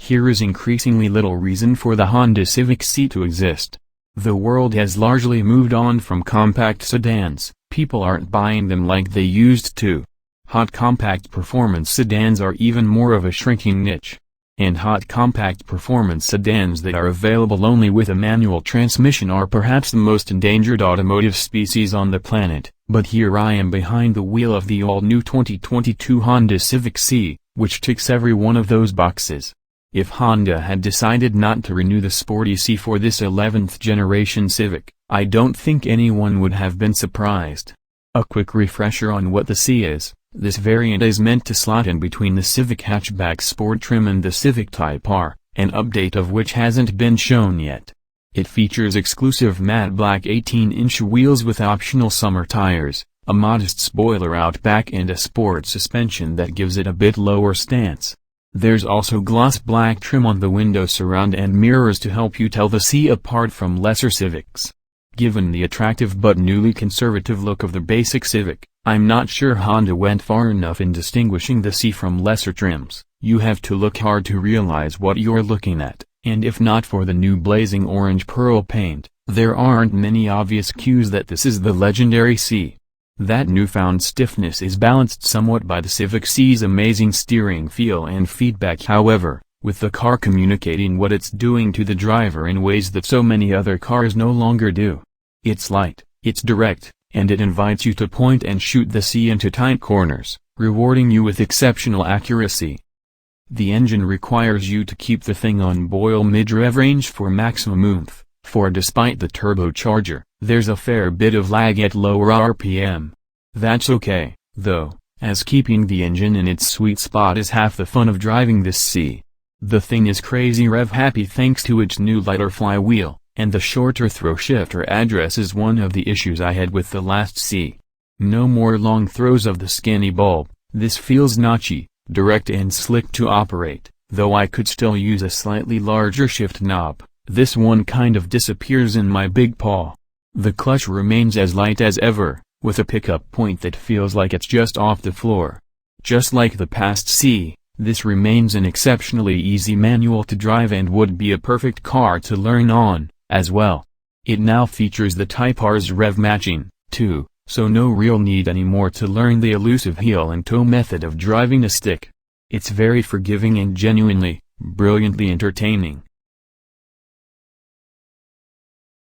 Here is increasingly little reason for the Honda Civic C to exist. The world has largely moved on from compact sedans, people aren't buying them like they used to. Hot compact performance sedans are even more of a shrinking niche. And hot compact performance sedans that are available only with a manual transmission are perhaps the most endangered automotive species on the planet. But here I am behind the wheel of the all-new 2022 Honda Civic C, which ticks every one of those boxes. If Honda had decided not to renew the sporty C for this 11th generation Civic, I don't think anyone would have been surprised. A quick refresher on what the C is. This variant is meant to slot in between the Civic hatchback sport trim and the Civic Type R, an update of which hasn't been shown yet. It features exclusive matte black 18-inch wheels with optional summer tires, a modest spoiler out back and a sport suspension that gives it a bit lower stance. There's also gloss black trim on the window surround and mirrors to help you tell the C apart from lesser Civics. Given the attractive but newly conservative look of the basic Civic, I'm not sure Honda went far enough in distinguishing the C from lesser trims. You have to look hard to realize what you're looking at, and if not for the new blazing orange pearl paint, there aren't many obvious cues that this is the legendary C. That newfound stiffness is balanced somewhat by the Civic C's amazing steering feel and feedback, however, with the car communicating what it's doing to the driver in ways that so many other cars no longer do. It's light, it's direct, and it invites you to point and shoot the C into tight corners, rewarding you with exceptional accuracy. The engine requires you to keep the thing on boil mid-rev range for maximum oomph, for despite the turbocharger, there's a fair bit of lag at lower RPM. That's okay, though, as keeping the engine in its sweet spot is half the fun of driving this C. The thing is crazy rev happy thanks to its new lighter flywheel, and the shorter throw shifter address is one of the issues I had with the last C. No more long throws of the skinny bulb, this feels notchy, direct and slick to operate, though I could still use a slightly larger shift knob. This one kind of disappears in my big paw. The clutch remains as light as ever, with a pickup point that feels like it's just off the floor. Just like the past C, this remains an exceptionally easy manual to drive and would be a perfect car to learn on, as well. It now features the Type R's rev matching, too, so no real need anymore to learn the elusive heel and toe method of driving a stick. It's very forgiving and genuinely, brilliantly entertaining.